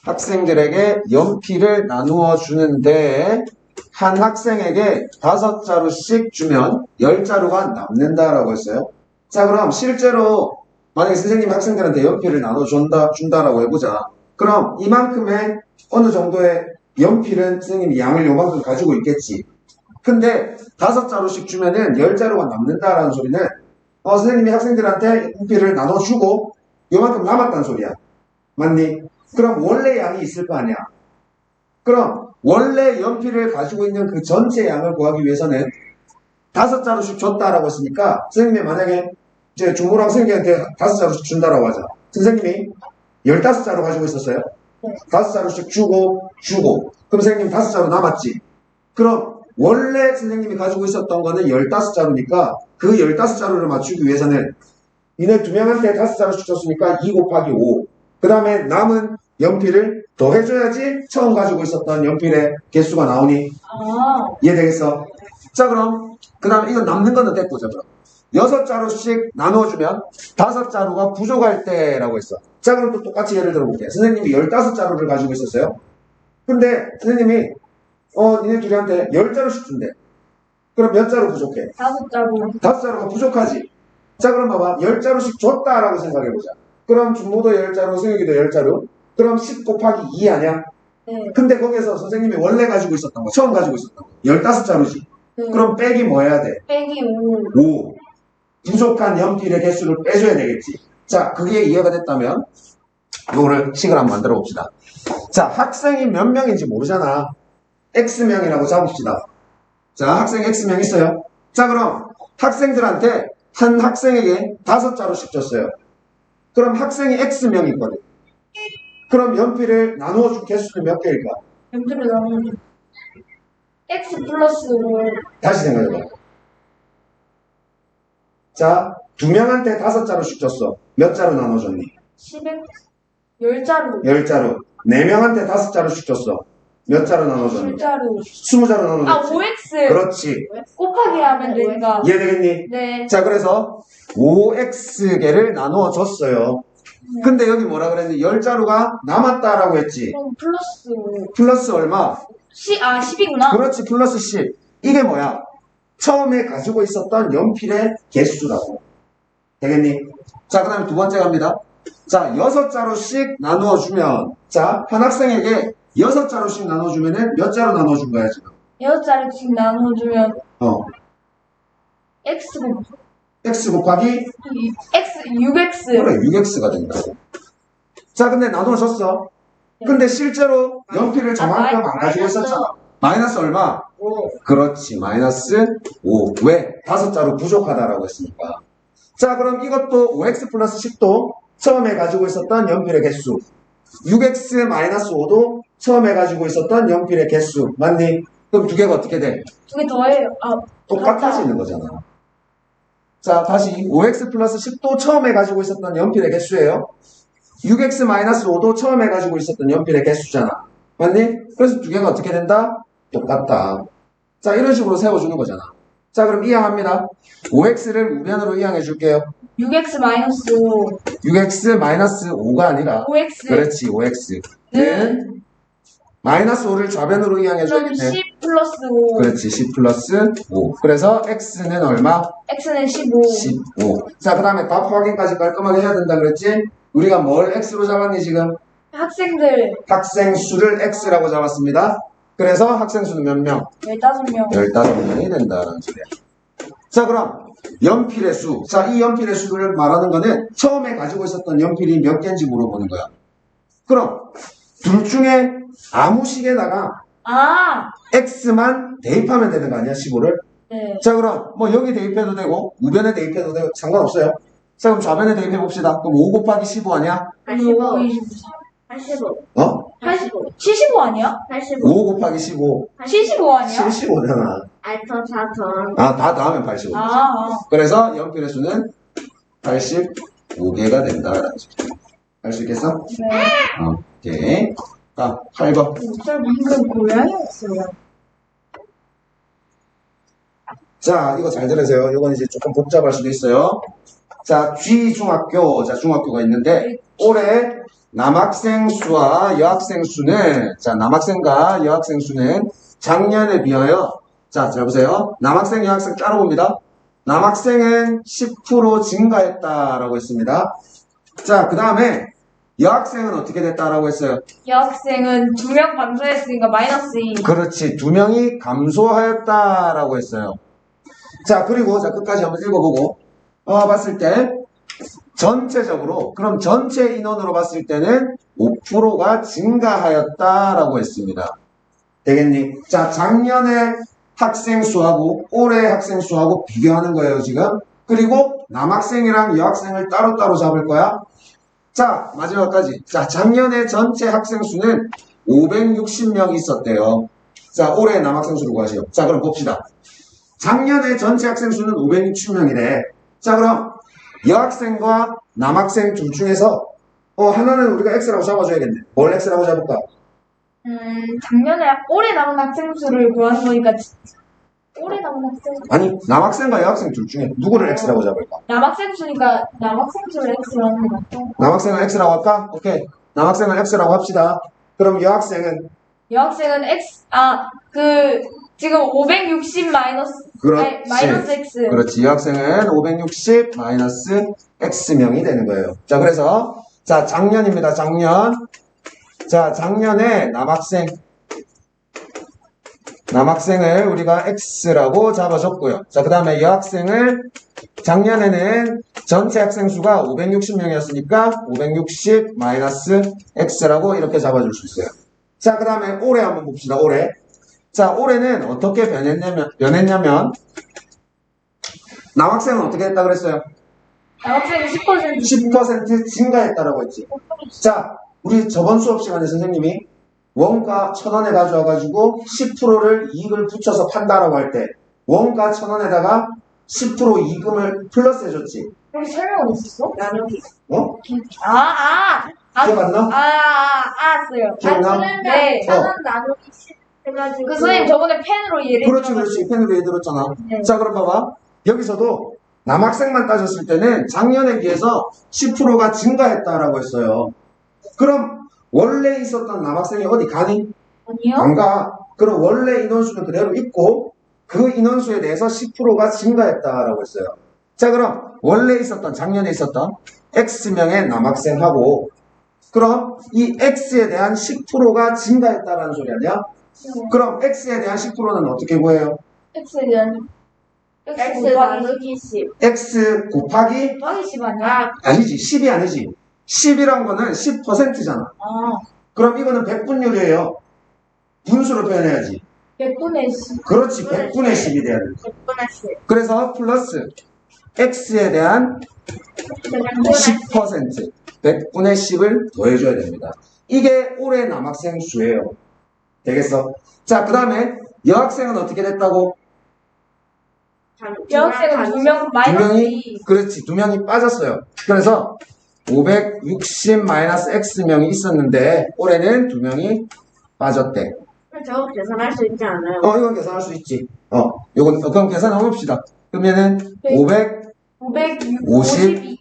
학생들에게 연필을 나누어 주는데 한 학생에게 5자루씩 주면 10자루가 남는다라고 했어요. 자, 그럼 실제로 만약에 선생님이 학생들한테 연필을 준다라고 해보자. 그럼 이만큼의 어느 정도의 연필은 선생님이 양을 요만큼 가지고 있겠지. 근데 5자루씩 주면은 10자루가 남는다라는 소리는 선생님이 학생들한테 연필을 나눠주고 요만큼 남았다는 소리야. 맞니? 그럼 원래 양이 있을 거 아니야. 그럼 원래 연필을 가지고 있는 그 전체 양을 구하기 위해서는 5자루씩 줬다라고 했으니까 선생님이 만약에 이제 중고랑 선생님한테 5자루씩 준다라고 하자. 선생님이 15자루 가지고 있었어요. 5자루씩 주고 그럼 선생님 5자루 남았지. 그럼 원래 선생님이 가지고 있었던 거는 15자루니까 그 15자루를 맞추기 위해서는 니네 두 명한테 5자루씩 줬으니까 2 곱하기 5. 그 다음에 남은 연필을 더해줘야지 처음 가지고 있었던 연필의 개수가 나오니. 이해되겠어? 자, 그럼 그 다음에 이거 남는 거는 됐고, 자, 그럼 6자루씩 나눠주면 5자루가 부족할 때라고 했어. 자, 그럼 또 똑같이 예를 들어볼게. 선생님이 15자루를 가지고 있었어요. 근데 선생님이 니네 둘이한테 10자루씩 준대. 그럼 몇 자루 부족해? 5자루. 5자루가 부족하지. 자, 그럼 봐봐. 10자루씩 줬다라고 생각해보자. 그럼 중모도 10자루, 승혁이도 10자루. 그럼 10 곱하기 2 아니야? 네. 근데 거기서 선생님이 원래 가지고 있었던 거, 처음 가지고 있었던 거, 15자루지. 네. 그럼 빼기 뭐 해야 돼? 빼기 5. 5. 부족한 연필의 개수를 빼줘야 되겠지. 자, 그게 이해가 됐다면 이거를 식을 한번 만들어 봅시다. 자, 학생이 몇 명인지 모르잖아. X명이라고 잡읍시다. 자, 학생 X명 있어요. 자, 그럼 학생들한테 한 학생에게 5자루씩 줬어요. 그럼 학생이 X명이 있거든. 그럼 연필을 나누어 준 개수는 몇 개일까? 연필을 나누면 X 플러스 5. 다시 생각해봐. 자, 2명한테 5자루씩 줬어. 몇 자루 나눠줬니? 10자루. 10자루. 4명한테 5자루씩 줬어. 몇 자루 나눠줬니? 10자루. 20자루 나눠줬지. 5X. 그렇지. 곱하기 하면 되니까. 이해되겠니? 네. 자, 그래서 5X개를 나누어 줬어요. 근데 여기 뭐라 그랬니? 10자루가 남았다라고 했지. 그럼 플러스 5. 플러스 얼마? 10이구나. 그렇지, 플러스 10. 이게 뭐야? 처음에 가지고 있었던 연필의 개수라고. 되겠니? 자, 그 다음에 두 번째 갑니다. 자, 6자루씩 나누어주면, 자, 한 학생에게 6자루씩 나눠주면은 몇 자루 나눠준 거야, 지금? 6자루씩 나눠주면 X X 곱하기? X 6X. 그래, 6X가 된다고. 자, 근데 나눠줬어. 근데 실제로 연필을 저만큼 안 가지고 있었잖아. 마이너스 얼마? 5. 그렇지, 마이너스 5. 왜? 5자루 부족하다라고 했으니까. 자, 그럼 이것도 5x 플러스 10도 처음에 가지고 있었던 연필의 개수. 6x 마이너스 5도 처음에 가지고 있었던 연필의 개수. 맞니? 그럼 두 개가 어떻게 돼? 두 개 더해요. 똑같아지는 거잖아. 자, 다시 5x 플러스 10도 처음에 가지고 있었던 연필의 개수예요. 6x 마이너스 5도 처음에 가지고 있었던 연필의 개수잖아. 맞니? 그래서 두 개가 어떻게 된다? 똑같다. 자, 이런 식으로 세워주는 거잖아. 자, 그럼 이항합니다. 5x를 우변으로 이항해 줄게요. 6X 마이너스 5. 6x 마이너스 5가 아니라 5X. 그렇지, 5x는 마이너스 5를 좌변으로 이항해 그럼 줘야겠네. 10 플러스 5. 그렇지, 10 플러스 5. 그래서 x는 얼마? X는 15. 15. 자, 그 다음에 답 확인까지 깔끔하게 해야 된다 그랬지? 우리가 뭘 x로 잡았니, 지금? 학생들 학생 수를 x라고 잡았습니다. 그래서 학생 수는 몇 명? 15명. 15명이 된다라는 소리야. 자, 그럼 연필의 수. 자, 이 연필의 수를 말하는 거는 처음에 가지고 있었던 연필이 몇 개인지 물어보는 거야. 그럼 둘 중에 아무 식에다가 x만 대입하면 되는 거 아니야, 15를? 네. 자, 그럼 뭐 여기 대입해도 되고 우변에 대입해도 되고 상관없어요. 자, 그럼 좌변에 대입해 봅시다. 그럼 5 곱하기 15 아니야? 85. 85. 85. 75 아니야? 85. 5 곱하기 15. 75 아니야? 75잖아. 알터 사턴. 아, 다 더하면 85. 그래서 연필의 수는 85개가 된다라는 소리야. 알 수 있겠어? 네. 오케이. 자, 8번. 목소리 방금 고양이였어요. 자, 이거 잘 들으세요. 이건 이제 조금 복잡할 수도 있어요. 자, G중학교. 자, 중학교가 있는데 올해 남학생 수와 여학생 수는, 자, 남학생과 여학생 수는 작년에 비하여, 자, 잘 보세요. 남학생, 여학생 따로 봅니다. 남학생은 10% 증가했다라고 했습니다. 자, 그 다음에 여학생은 어떻게 됐다라고 했어요? 여학생은 2명 감소했으니까 마이너스 2. 그렇지, 2명이 감소하였다라고 했어요. 자, 그리고 자 끝까지 한번 읽어보고 봤을 때 전체적으로, 그럼 전체 인원으로 봤을 때는 5%가 증가하였다라고 했습니다. 되겠니? 자, 작년에 학생 수하고 올해 학생 수하고 비교하는 거예요, 지금. 그리고 남학생이랑 여학생을 따로따로 잡을 거야. 자, 마지막까지. 자, 작년에 전체 학생 수는 560명이 있었대요. 자, 올해 남학생 수를 구하세요. 자, 그럼 봅시다. 작년에 전체 학생 수는 560명이래. 자, 그럼 여학생과 남학생 둘 중에서 하나는 우리가 X라고 잡아줘야겠네. 뭘 X라고 잡을까? 작년에 올해 남은 학생 수를 구하는 거니까 올해 남은 학생 아니, 남학생과 여학생 둘 중에 누구를 X라고 잡을까? 남학생 수니까 남학생 수를 X로 하는 거 같고 남학생을 X라고 할까? 오케이. 남학생을 X라고 합시다. 그럼 여학생은? 여학생은 X 지금 560 마이너스 그렇지. 아니, 마이너스 X. 그렇지. 여학생은 560 마이너스 X명이 되는 거예요. 자, 그래서 자, 작년입니다. 작년. 자, 작년에 남학생을 우리가 X라고 잡아줬고요. 자, 그 다음에 여학생을 작년에는 전체 학생 수가 560명이었으니까 560 마이너스 X라고 이렇게 잡아줄 수 있어요. 자, 그 다음에 올해 한번 봅시다. 올해. 자, 올해는 어떻게 변했냐면 남학생은 어떻게 했다 그랬어요? 남학생은 10%. 10% 증가했다라고 했지. 자, 우리 저번 수업 시간에 선생님이 원가 1,000원에 가져와가지고 10%를 이익을 붙여서 판다라고 할 때 원가 1,000원에다가 10% 이익금을 플러스 해줬지. 여기 설명은 있었어? 나누기. 어? 기억 안 나? 알았어요. 기억나? 네. 1,000원 나누기 10 해가지고. 그 선생님 저번에 펜으로 예를 그렇지, 들어가지고. 그렇지. 펜으로 예를 들었잖아. 네. 자, 그럼 봐봐. 여기서도 남학생만 따졌을 때는 작년에 비해서 10%가 증가했다라고 했어요. 그럼 원래 있었던 남학생이 어디 가니? 아니요? 안 가. 그럼 원래 인원수는 그대로 있고 그 인원수에 대해서 10%가 증가했다라고 했어요. 자, 그럼 원래 있었던, 작년에 있었던 X명의 남학생하고 그럼 이 X에 대한 10%가 증가했다라는 소리 아니야? 그럼 X에 대한 10%는 어떻게 구해요? X에 대한 X 곱하기 나누기 10. X 곱하기 10 아니야? 아니지, 10이 아니지. 10이란 거는 10%잖아. 그럼 이거는 백분율이에요. 분수로 표현해야지. 100분의 10. 그렇지, 100분의 10이 돼야 돼. 100분의 10. 그래서 플러스 X에 대한 10%, 100분의 10을 더해줘야 됩니다. 이게 올해 남학생 수예요. 되겠어? 자, 그 다음에 여학생은 어떻게 됐다고? 여학생은 2명 마이너스 2. 그렇지, 2명이 빠졌어요. 그래서 560 마이너스 X명이 있었는데 올해는 2명이 빠졌대. 저거 계산할 수 있지 않아요? 이건 계산할 수 있지. 그럼 계산 한번 봅시다. 그러면은 558.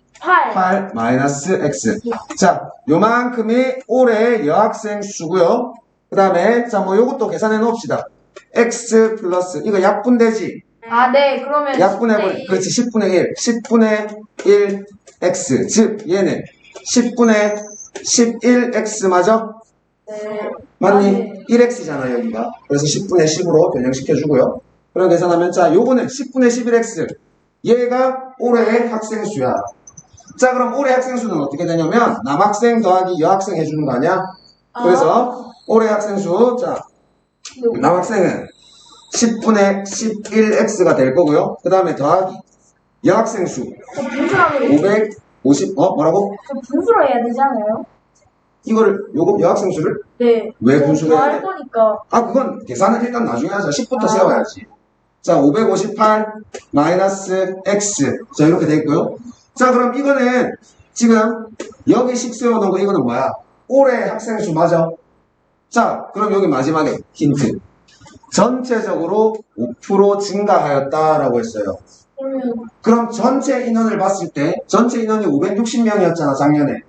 8 마이너스 X. 자, 요만큼이 올해 여학생 수고요. 그 다음에, 자, 요것도 계산해 놓읍시다. X 플러스, 이거 약분되지? 네. 그러면 약분해버리, 그렇지, 10분의 1. 10분의 1 X. 즉, 얘는 10분의 11X 맞아? 네. 맞니? 네. 1X잖아, 여기가. 그래서 10분의 10으로 변형시켜주고요. 그럼 계산하면, 자, 요거는 10분의 11X. 얘가 올해의 학생 수야. 자, 그럼 올해 학생 수는 어떻게 되냐면, 남학생 더하기 여학생 해주는 거 아니야? 그래서, 올해 학생 수, 자, 남학생은 10분의 11X가 될 거고요. 그 다음에 더하기 여학생 수, 분수라고 550, 뭐라고? 분수로 해야 되잖아요. 요거 여학생 수를? 네. 왜 분수로 해야 돼? 할 거니까. 그건 계산은 일단 나중에 하자. 10부터 세워야지. 자, 558 마이너스 X. 자, 이렇게 돼 있고요. 자, 그럼 이거는 지금 여기 10 세워놓은 거 이거는 뭐야? 올해 학생 수 맞아? 자, 그럼 여기 마지막에 힌트. 전체적으로 5% 증가하였다라고 했어요. 그럼 전체 인원을 봤을 때 전체 인원이 560명이었잖아, 작년에.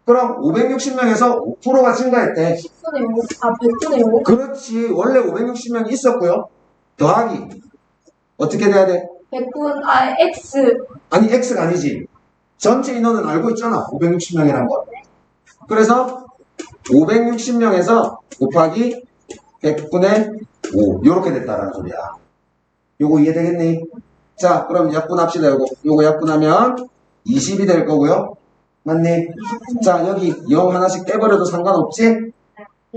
그럼 560명에서 5%가 증가했대. 10분의 5, 100분의 5? 그렇지. 원래 560명이 있었고요. 더하기. 어떻게 돼야 돼? 100분, X. 아니, X가 아니지. 전체 인원은 알고 있잖아. 560명이란 거. 그래서 560명에서 곱하기 100분의 5. 요렇게 됐다라는 소리야. 요거 이해되겠니? 자, 그럼 약분합시다. 요거 약분하면 20이 될 거고요. 맞니? 자, 여기 0 하나씩 떼버려도 상관없지?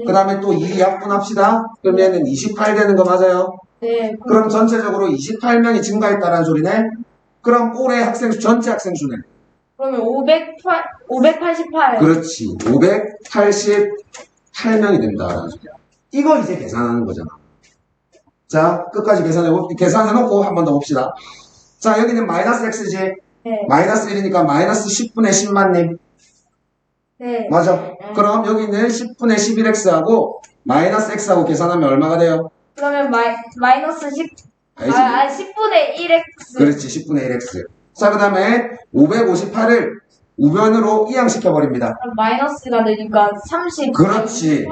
그 다음에 또 2 약분합시다. 그럼 얘는 28 되는 거 맞아요? 네. 그럼 전체적으로 28명이 증가했다는 소리네? 그럼 올해 학생 수, 전체 학생 수는? 그러면 588. 그렇지. 588명이 된다라는 소리야. 이거 이제 계산하는 거잖아. 자, 끝까지 계산해놓고 한 번 더 봅시다. 자, 여기는 마이너스 x지? 네. 마이너스 1이니까 마이너스 10분의 10만님. 네. 맞아. 그럼 여기는 10분의 11x하고 마이너스 x하고 계산하면 얼마가 돼요? 그러면 마이너스 10, 알지? 10분의 1x. 그렇지. 10분의 1x. 자, 그 다음에 558을 우변으로 이항시켜버립니다. 마이너스가 되니까 30. 그렇지.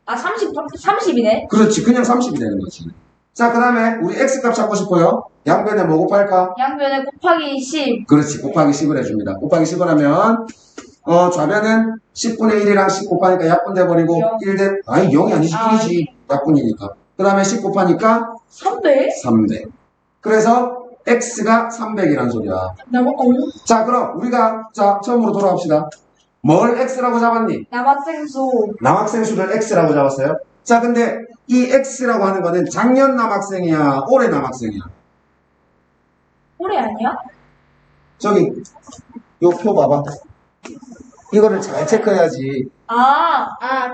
30이네. 그렇지. 그냥 30이 되는 거지. 자, 그 다음에 우리 x값 찾고 싶어요. 양변에 뭐 곱할까? 양변에 곱하기 10. 그렇지. 곱하기 10을 해줍니다. 곱하기 10을 하면 좌변은 10분의 1이랑 10 곱하니까 약분 돼버리고 0. 1대 아니 0이 아니지 1이지. 약분이니까. 그 다음에 10 곱하니까 300? 300. 그래서 x가 300이란 소리야. 자, 그럼 우리가 처음으로 돌아갑시다. 뭘 x라고 잡았니? 남학생수. 남학생 수를 x라고 잡았어요. 자, 근데 이 x라고 하는 거는 작년 남학생이야, 올해 남학생이야. 올해 아니야? 저기 요 표 봐봐. 이거를 잘 체크해야지.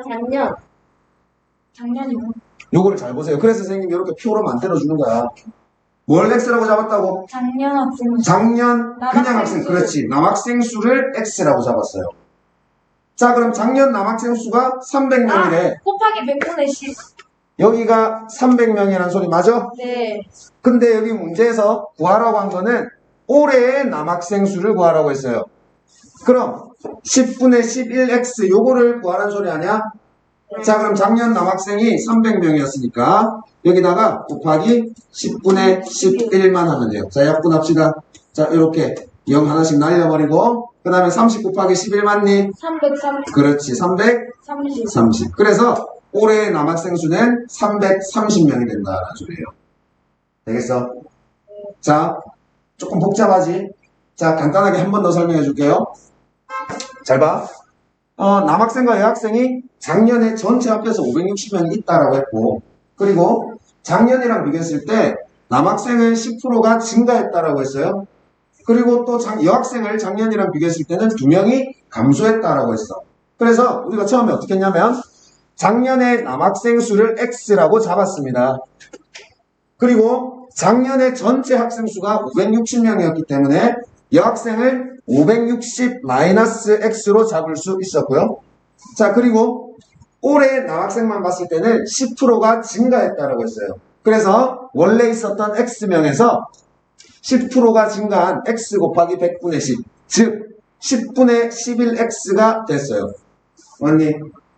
작년. 작년이고. 요거를 잘 보세요. 그래서 선생님이 이렇게 표로 만들어주는 거야. 뭘 x라고 잡았다고? 작년 학생수. 작년 남학생 그냥 학생, 수. 그렇지. 남학생 수를 x라고 잡았어요. 자, 그럼 작년 남학생 수가 300명이래. 곱하기 100분의 10. 여기가 300명이라는 소리 맞아? 네. 근데 여기 문제에서 구하라고 한 거는 올해의 남학생 수를 구하라고 했어요. 그럼 10분의 11x 요거를 구하라는 소리 아니야? 자, 그럼 작년 남학생이 300명이었으니까 여기다가 곱하기 10분의 11만 하면 돼요. 자, 약분합시다. 자, 이렇게 0 하나씩 날려버리고 그 다음에 30 곱하기 11만님 330. 그렇지. 330. 그래서 올해의 남학생 수는 330명이 된다라는 소리예요. 되겠어? 자, 조금 복잡하지? 자, 간단하게 한 번 더 설명해 줄게요. 잘 봐. 남학생과 여학생이 작년에 전체 합해서 560명이 있다라고 했고, 그리고 작년이랑 비교했을 때 남학생은 10%가 증가했다라고 했어요. 그리고 또 여학생을 작년이랑 비교했을 때는 2명이 감소했다라고 했어. 그래서 우리가 처음에 어떻게 했냐면 작년에 남학생 수를 x라고 잡았습니다. 그리고 작년에 전체 학생 수가 560명이었기 때문에 여학생을 560-x로 잡을 수 있었고요. 자, 그리고 올해 남학생만 봤을 때는 10%가 증가했다라고 했어요. 그래서 원래 있었던 x명에서 10%가 증가한 x 곱하기 100분의 10, 즉 10분의 11x가 됐어요. 맞니?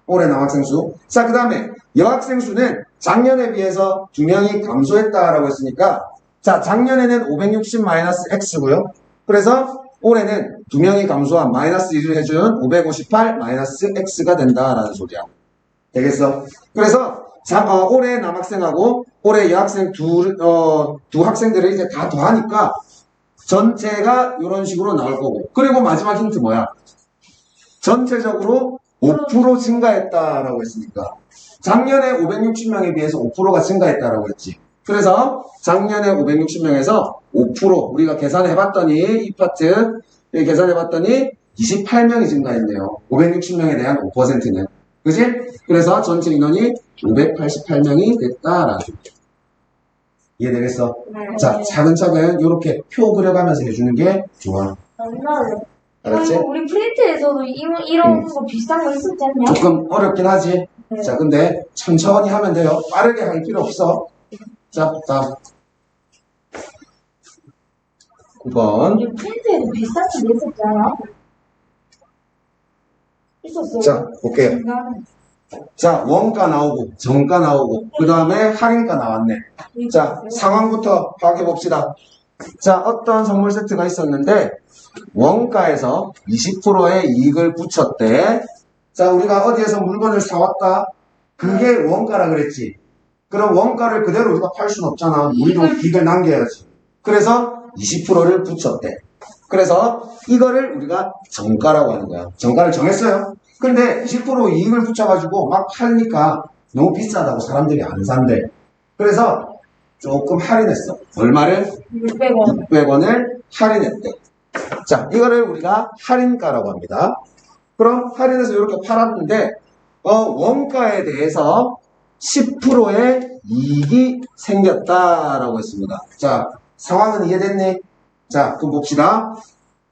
올해 남학생 수. 자, 그 다음에 여학생 수는 작년에 비해서 2명이 감소했다라고 했으니까 자, 작년에는 560-x고요. 그래서 올해는 2명이 감소한 마이너스 1을 해준 558-x가 된다라는 소리야. 되겠어? 그래서 올해 남학생하고 올해 여학생 두 학생들을 이제 다 더하니까 전체가 이런 식으로 나올 거고. 그리고 마지막 힌트 뭐야? 전체적으로 5% 증가했다라고 했으니까 작년에 560명에 비해서 5%가 증가했다라고 했지. 그래서 작년에 560명에서 5% 우리가 계산해봤더니 이 파트 계산해봤더니 28명이 증가했네요. 560명에 대한 5%는. 그지? 그래서 전체 인원이 588명이 됐다라는 소리야. 이해되겠어? 네. 자, 차근차근 이렇게 표 그려가면서 해주는 게 좋아. 알았지? 이거 우리 프린트에서도 이런 거 비슷한 거 있었지 않냐? 조금 어렵긴 하지? 네. 자, 근데 천천히 하면 돼요. 빠르게 할 필요 없어. 자, 다음. 9번. 우리 프린트에도 비슷한 거 있었지 않아? 있었어. 자, 볼게요. 자, 원가 나오고, 정가 나오고, 그 다음에 할인가 나왔네. 자, 상황부터 파악해 봅시다. 자, 어떤 선물 세트가 있었는데, 원가에서 20%의 이익을 붙였대. 자, 우리가 어디에서 물건을 사왔다? 그게 원가라 그랬지. 그럼 원가를 그대로 우리가 팔 수는 없잖아. 우리도 이익을 남겨야지. 그래서 20%를 붙였대. 그래서 이거를 우리가 정가라고 하는 거야. 정가를 정했어요. 근데 20% 이익을 붙여가지고 막 팔니까 너무 비싸다고 사람들이 안 산대. 그래서 조금 할인했어. 얼마를? 600원. 600원을 할인했대. 자, 이거를 우리가 할인가라고 합니다. 그럼 할인해서 이렇게 팔았는데 원가에 대해서 10%의 이익이 생겼다라고 했습니다. 자, 상황은 이해됐니? 자, 그럼 봅시다.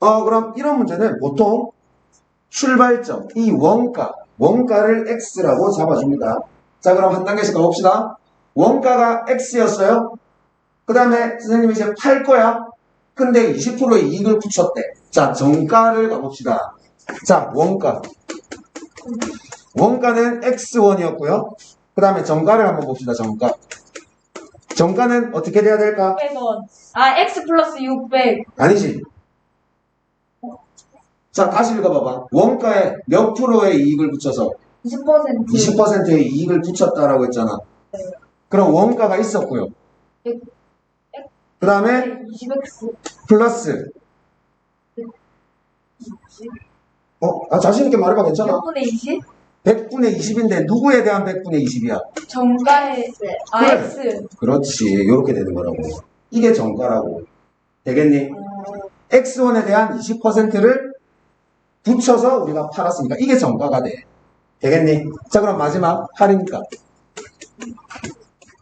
그럼 이런 문제는 보통 출발점, 이 원가를 X라고 잡아줍니다. 자, 그럼 한 단계씩 가봅시다. 원가가 X였어요. 그 다음에 선생님이 이제 팔 거야. 근데 20%의 이익을 붙였대. 자, 정가를 가봅시다. 자, 원가는 X1이었고요. 그 다음에 정가를 한번 봅시다. 정가는 어떻게 돼야 될까? 600원. 아, X 플러스 600. 아니지. 자, 다시 읽어봐봐. 원가에 몇 프로의 이익을 붙여서 20%. 20%의 이익을 붙였다라고 했잖아. 그럼 원가가 있었고요. 그 다음에 20X. 플러스. 자신있게 말해봐. 괜찮아. 몇 분의 20? 100분의 20인데 누구에 대한 100분의 20이야? 정가에, 아, 그래. X. 그렇지. 이렇게 되는 거라고. 이게 정가라고. 되겠니? X1에 대한 20%를 붙여서 우리가 팔았으니까 이게 정가가 돼. 되겠니? 자, 그럼 마지막 할인가.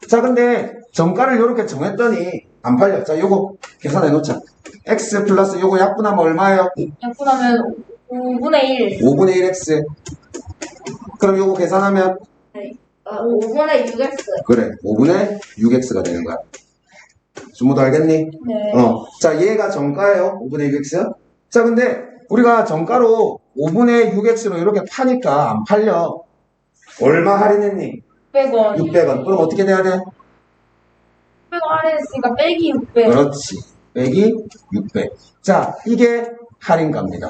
자, 근데 정가를 이렇게 정했더니 안 팔려. 자, 요거 계산해 놓자. X 플러스 요거 약분하면 얼마예요? 약분하면 5분의 1. 5분의 1X. 그럼 요거 계산하면 5분의 6X. 그래. 5분의 6X가 되는 거야. 전부 다 알겠니? 네. 자, 얘가 정가예요. 5분의 6X. 자, 근데 우리가 정가로 5분의 6X로 이렇게 파니까 안 팔려. 얼마 할인했니? 600원. 600원. 그럼 어떻게 돼야 돼? 600원 할인했으니까 빼기 600. 그렇지. 빼기 600. 자, 이게 할인가입니다.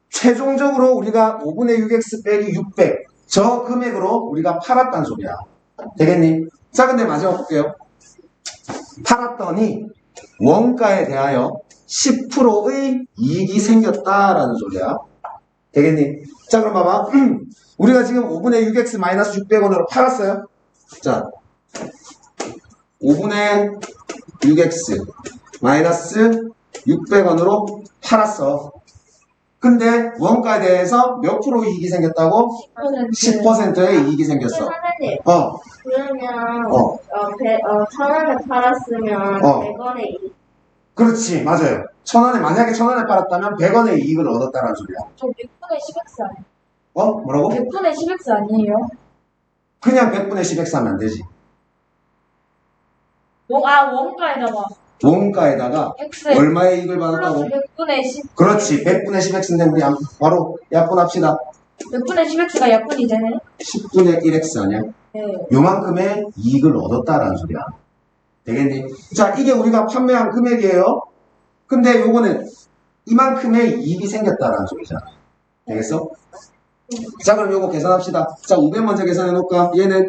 최종적으로 우리가 5분의 6X 빼기 600. 저 금액으로 우리가 팔았단 소리야. 되겠니? 자, 근데 마지막 볼게요. 팔았더니 원가에 대하여 10%의 이익이 생겼다라는 소리야. 되겠니? 자, 그럼 봐봐. 우리가 지금 5분의 6x 마이너스 600원으로 팔았어요. 자, 5분의 6x 마이너스 600원으로 팔았어. 근데 원가에 대해서 몇 프로 이익이 생겼다고? 10%의 이익이 생겼어. 선생님, 어, 그러면, 어. 1,000원에 팔았으면, 어. 100원에 이익. 그렇지. 맞아요. 1,000원에, 만약에 1,000원에 팔았다면 100원의 이익을 얻었다는 소리야. 저 100분의 10X 아니에요? 뭐라고? 100분의 10X 아니에요? 그냥 100분의 10x 하면 안 되지. 원가에다가 원가에다가 X 얼마의 이익을 플러스 받았다고? 100분의 10. 그렇지. 100분의 10x인데 우리 바로 약분합시다. 100분의 10X가 약분이 되네? 10분의 1x 아니야? 네. 요만큼의 이익을 얻었다라는 소리야. 되겠니? 자, 이게 우리가 판매한 금액이에요. 근데 요거는 이만큼의 이익이 생겼다라는 소리잖아. 되겠어? 자, 그럼 요거 계산합시다. 자, 500 먼저 계산해 놓을까? 얘는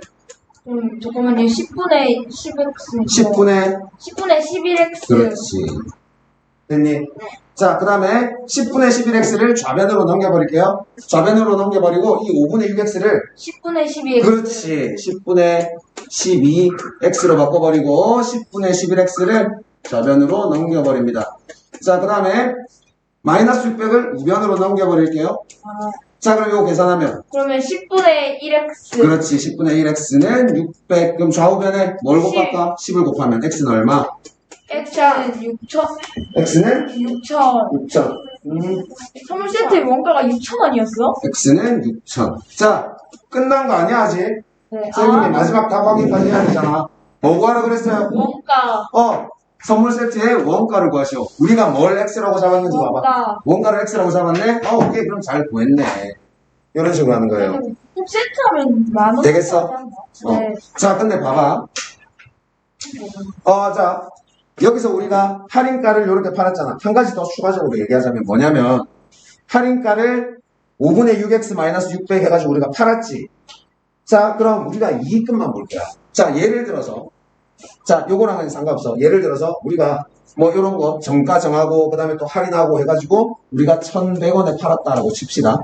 잠깐만요. 10분의 10X. 10분의 11X. 그렇지. 됐니? 자, 그 다음에 10분의 11x를 좌변으로 넘겨버릴게요. 좌변으로 넘겨버리고 이 5분의 6x를 10분의 12X. 그렇지. 10분의 12x로 바꿔버리고 10분의 11x를 좌변으로 넘겨버립니다. 자, 그 다음에 마이너스 600을 우변으로 넘겨버릴게요. 자, 그럼 이거 계산하면 그러면 10분의 1X. 그렇지. 10분의 1x는 600. 그럼 좌우변에 뭘 곱할까? 10을 곱하면 x는 얼마? X는 6천. x는 6천. 6천. 선물 세트의 원가가 6,000원이었어? x는 6천. 자, 끝난 거 아니야 아직? 네. 선생님이 마지막 답 확인까지 해야 되잖아. 뭐 구하라 그랬어요? 원가. 선물 세트의 원가를 구하시오. 우리가 뭘 x라고 잡았는지 봐봐. 원가를 x라고 잡았네? 오케이. 그럼 잘 구했네. 이런 식으로 하는 거예요. 꼭 세트하면 만원. 되겠어? 네. 자, 근데 봐봐. 자, 여기서 우리가 할인가를 이렇게 팔았잖아. 한 가지 더 추가적으로 얘기하자면 뭐냐면, 할인가를 5분의 6x-600 해가지고 우리가 팔았지. 자, 그럼 우리가 이익금만 볼 거야. 자, 예를 들어서, 자, 요거랑은 상관없어. 예를 들어서 우리가 뭐 이런 거 정가 정하고 그 다음에 또 할인하고 해가지고 우리가 1,100원에 팔았다라고 칩시다.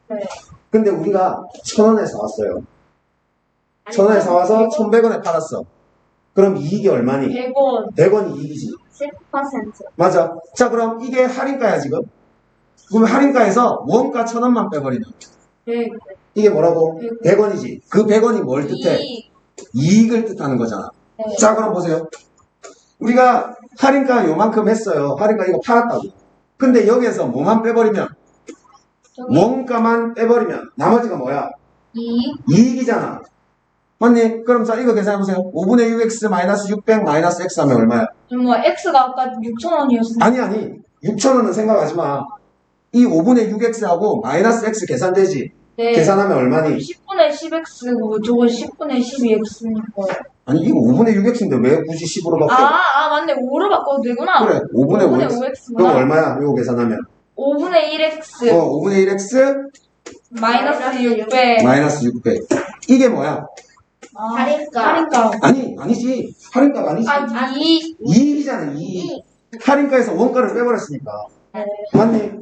네. 근데 우리가 1,000원에 사왔어요. 1,000원에 사와서 1,100원에 팔았어. 그럼 이익이 얼마니? 100원. 100원이 이익이지. 10%. 맞아. 자, 그럼 이게 할인가야, 지금? 그럼 할인가에서 원가 1,000원만 빼버리면. 네. 이게 뭐라고? 100원이지. 그 100원이 뭘 뜻해? 이익을 뜻하는 거잖아. 네. 자, 그럼 보세요. 우리가 할인가 요만큼 했어요. 할인가 이거 팔았다고. 근데 여기에서 뭐만 빼버리면? 원가만 빼버리면 나머지가 뭐야? 이익이잖아. 맞니? 그럼 자, 이거 계산해보세요. 5분의 6x-600 마이너스 x 하면 얼마야? 뭐 x가 아까 6,000원이었어. 아니. 6,000원은 생각하지 마. 이 5분의 6x하고 마이너스 x 계산되지? 네. 계산하면 얼마니? 10분의 10x고 저거 10분의 12x니까. 아니, 이거 5분의 6x인데 왜 굳이 10으로 바꿔? 맞네. 5로 바꿔도 되구나. 그래, 5분의 5x. 5x구나. 그럼 얼마야? 이거 계산하면? 5분의 1x 5분의 1x 마이너스 600. 마이너스 600. 이게 뭐야? 할인가. 할인가. 아니지. 할인가가 아니지. 이익. 이익이잖아, 이익. 할인가에서 원가를 빼버렸으니까. 네. 맞니? 네.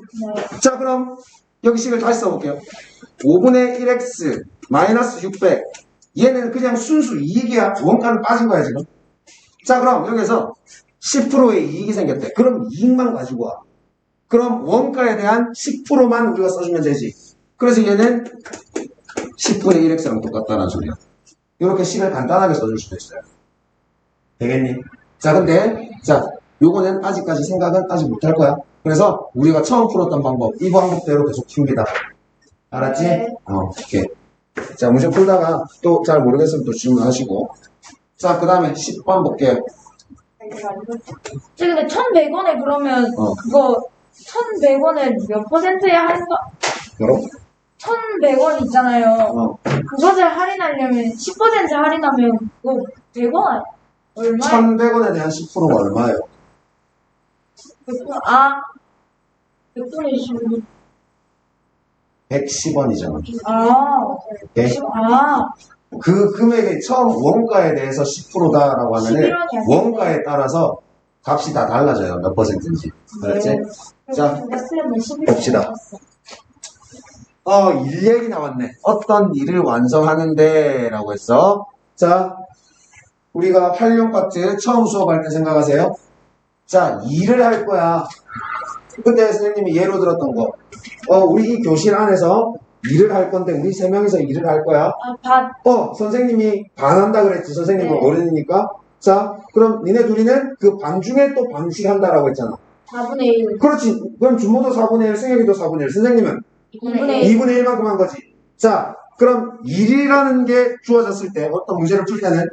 자, 그럼 여기 식을 다시 써볼게요. 5분의 1x 마이너스 600. 얘는 그냥 순수 이익이야. 원가는 빠진 거야, 지금. 자, 그럼 여기서 10%의 이익이 생겼대. 그럼 이익만 가지고 와. 그럼 원가에 대한 10%만 우리가 써주면 되지. 그래서 얘는 10분의 1x랑 똑같다는 소리야. 이렇게 식을 간단하게 써줄 수도 있어요. 되겠니? 자, 근데, 자, 요거는 아직까지 생각은 아직 못할 거야. 그래서 우리가 처음 풀었던 방법, 이 방법대로 계속 풉니다. 알았지? 네. 오케이. 자, 문제 풀다가 또 잘 모르겠으면 또 질문하시고. 자, 그 다음에 10번 볼게요. 근데 1,100원에 그러면 그거 1,100원에 몇 퍼센트에 할인가? 뭐라고? 1,100원 있잖아요. 그것을 할인하려면 10% 할인하면 그거 100원 얼마야? 1,100원에 대한 10%가 얼마예요? 100분의 20. 110원이잖아. 네. 그 금액의 처음 원가에 대해서 10%다라고 하면은 11원이 아니에요. 원가에 따라서 값이 다 달라져요. 몇 퍼센트인지. 알았지? 자, 봅시다. 일 얘기 나왔네. 어떤 일을 완성하는데 라고 했어. 자, 우리가 활용 파트 처음 수업할 때 생각하세요. 자, 일을 할 거야. 그때 선생님이 예로 들었던 거. 우리 이 교실 안에서 일을 할 건데 우리 세 명이서 일을 할 거야. 선생님이 반한다 그랬지. 선생님은 네. 어른이니까. 자, 그럼 니네 둘이는 그 반 중에 또 반씩 한다라고 했잖아. 4분의 1. 그렇지. 그럼 준모도 4분의 1, 승혁이도 4분의 1. 선생님은 2분의 1. 2분의 1만큼 한 거지. 자, 그럼 일이라는 게 주어졌을 때 어떤 문제를 풀 때는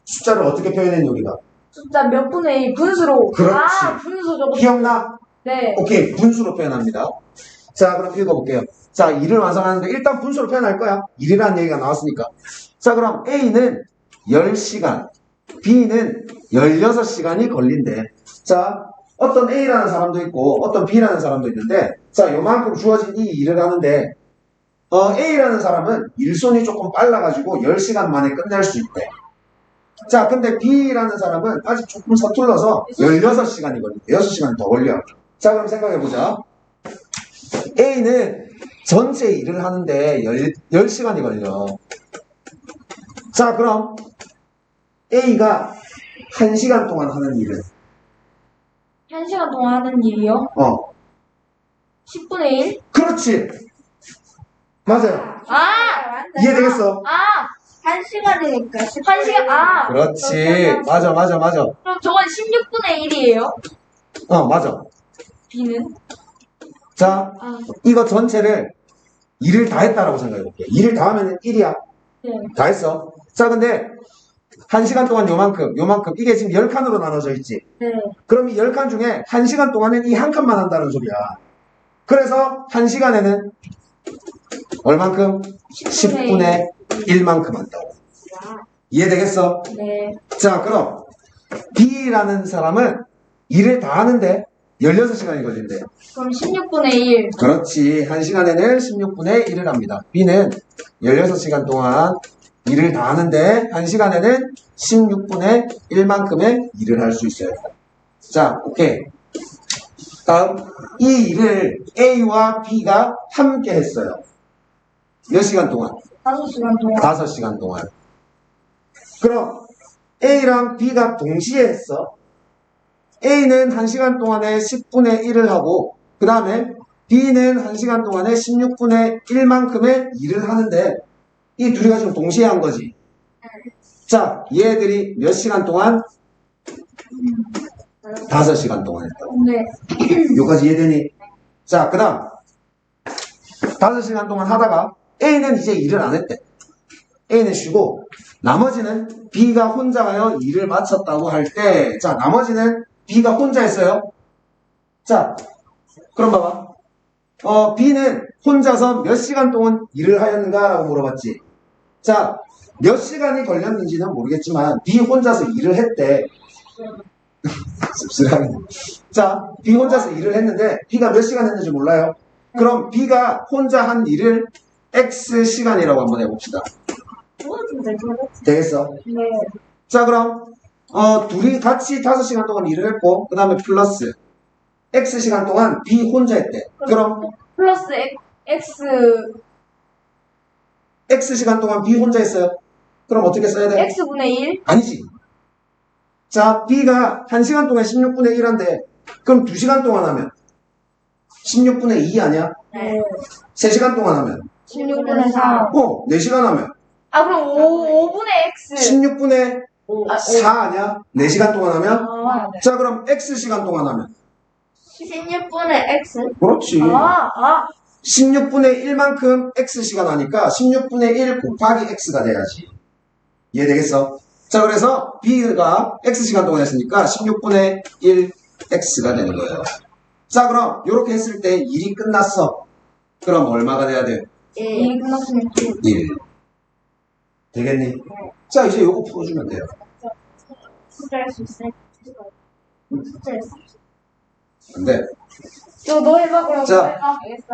숫자를 어떻게 표현했니 우리가? 숫자 몇 분의 1 분수로. 그렇지. 분수 저거. 기억나? 네. 오케이. 분수로 표현합니다. 자, 그럼 읽어볼게요. 자, 일을 완성하는데 일단 분수로 표현할 거야. 일이라는 얘기가 나왔으니까. 자, 그럼 A는 10시간, B는 16시간이 걸린대. 자, 어떤 A라는 사람도 있고 어떤 B라는 사람도 있는데, 자, 요만큼 주어진 이 일을 하는데 A라는 사람은 일손이 조금 빨라가지고 10시간 만에 끝낼 수 있대. 자, 근데 B라는 사람은 아직 조금 서툴러서 16시간이 걸린대. 6시간이 더 걸려. 자, 그럼 생각해보자. A는 전체 일을 하는데 10시간이 걸려. 자, 그럼 A가 1시간 동안 하는 일은? 1시간 동안 하는 일이요? 10분의 1? 그렇지. 맞아요. 이해되겠어? 1시간이니까 1시간, 그렇지. 맞아. 그럼 저건 16분의 1이에요? 맞아. B는? 자, 이거 전체를 일을 다 했다라고 생각해볼게. 일을 다 하면 1이야. 네. 다 했어. 자, 근데 1시간 동안 요만큼. 이게 지금 10칸으로 나눠져 있지. 네. 그럼 이 10칸 중에 1시간 동안은 이 한 칸만 한다는 소리야. 그래서 1시간에는 얼만큼? 10분의 1만큼 한다고. 이해되겠어? 네. 자, 그럼 B라는 사람은 일을 다 하는데 16시간이 걸린대. 그럼 16분의 1. 그렇지. 1시간에는 16분의 1을 합니다. B는 16시간 동안 일을 다 하는데 1시간에는 16분의 1만큼의 일을 할 수 있어요. 자, 오케이. 다음, 이 일을 A와 B가 함께 했어요. 몇 시간 동안? 5시간 동안. 5시간 동안. 그럼 A랑 B가 동시에 했어. A는 1시간 동안에 10분의 1을 하고 그 다음에 B는 1시간 동안에 16분의 1만큼의 일을 하는데 이 둘이가 지금 동시에 한 거지. 자, 얘들이 몇 시간 동안? 5시간 동안 했다고. 네. 여기까지 이해되니? 자, 그 다음 5시간 동안 하다가 A는 이제 일을 안 했대. A는 쉬고 나머지는 B가 혼자 가요 일을 마쳤다고 할 때, 자, 나머지는 B가 혼자 했어요. 자, 그럼 봐봐. B는 혼자서 몇 시간 동안 일을 하였는가? 라고 물어봤지. 자, 몇 시간이 걸렸는지는 모르겠지만 B 혼자서 일을 했대. 씁쓸하게. 자, B 혼자서 일을 했는데 B가 몇 시간 했는지 몰라요. 그럼 B가 혼자 한 일을 X 시간이라고 한번 해봅시다. 되겠어? 네. 자, 그럼 둘이 같이 5시간 동안 일을 했고 그 다음에 플러스 X 시간 동안 B 혼자 했대. 그럼 플러스 X. X 시간 동안 B 혼자 했어요. 그럼 어떻게 써야 돼? X분의 1. 아니지. 자, B가 1시간 동안 16분의 1한데 그럼 2시간 동안 하면 16분의 2 아니야? 네. 3시간 동안 하면 16분의 4. 4시간 하면 아, 그럼 5분의 X. 16분의 아, 4 아니야? 4시간 동안 하면? 아, 네. 자, 그럼 X 시간 동안 하면? 16분의 X. 그렇지. 아. 16분의 1만큼 X 시간 하니까 16분의 1 곱하기 X가 돼야지. 이해되겠어? 자, 그래서 B가 X 시간 동안 했으니까 16분의 1 X가 되는 거예요. 자, 그럼 이렇게 했을 때 일이 끝났어. 그럼 얼마가 돼야 돼? 1 끝났으면 1. 되겠니? 자, 이제 요거 풀어주면 돼요. 숫자일 수 있어요? 숫자일 수 있어요. 안 돼. 너 해봐, 그럼. 자. 너 해봐. 알겠어.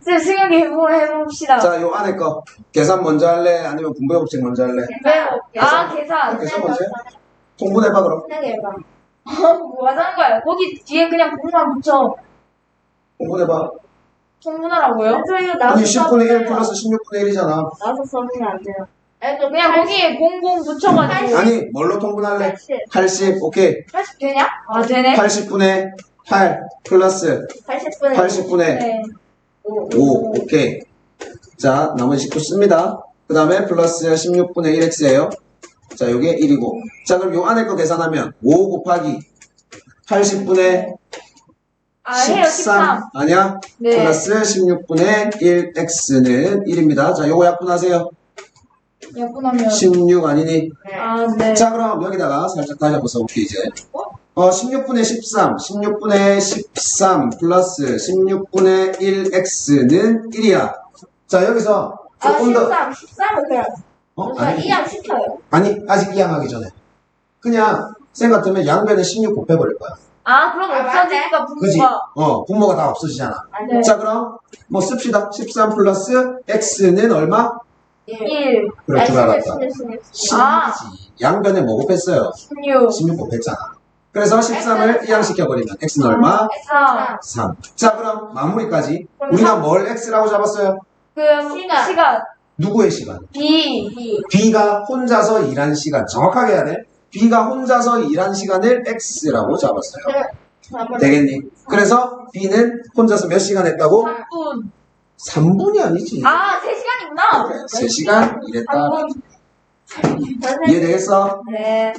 쌤, 생각해봅시다. 자, 요 안에 거. 계산 먼저 할래? 아니면 분모의 법칙 먼저 할래? 계산. 계산 먼저 해? 통분해봐, 그럼. 생각해봐. 뭐 하자는 거야? 거기 뒤에 그냥 분모만 붙여. 통분해봐. 통분하라고요? 저 이거 아니, 나서 10분의 1 써보세요. 플러스 16분의 1이잖아. 나서 써보면 안 돼요. 그냥 거기에 00 붙여가지고. 아니, 뭘로 통분할래? 80, 오케이. 80 되냐? 아, 되네. 80분의 8 플러스 80분의 80분의 네. 5, 오케이. 자, 나머지 19 씁니다. 그 다음에 플러스 16분의 1x예요. 자, 요게 1이고. 자, 그럼 요 안에 거 계산하면 5 곱하기 80분의 해요, 13. 아니야? 네. 플러스 16분의 1x는 1입니다. 자, 요거 약분하세요. 약분하면. 16 아니니? 아, 네. 자, 그럼 여기다가 살짝 다시 한번 써볼게, 이제. 16분의 13, 16분의 13 플러스 16분의 1x는 1이야. 자, 여기서 조금 더. 13을 그냥 아니, 이양 시켜요. 아니, 아직 이항하기 전에. 그냥, 쌤 같으면 양변에 16 곱해버릴 거야. 아, 그럼 없어지니까 그지? 분모가. 분모가 다 없어지잖아. 네. 자, 그럼, 뭐 씁시다. 13 플러스 x는 얼마? 1. 그럴 줄 알았다. 16. 아. 16이지. 양변에 뭐 곱했어요? 16. 16 곱했잖아. 그래서 13을 이항시켜버리면 x는 얼마? 4. 3. 자, 그럼 마무리까지. 우리가 뭘 x라고 잡았어요? 시간. 누구의 시간? B. B가 혼자서 일한 시간. 정확하게 해야 돼. B가 혼자서 일한 시간을 x라고 잡았어요. 되겠니? 그래서 B는 혼자서 몇 시간 했다고? 3분. 3분이 아니지. 아, 3시간이구나. 3시간 일했다. 3분. 이해되겠어? 네.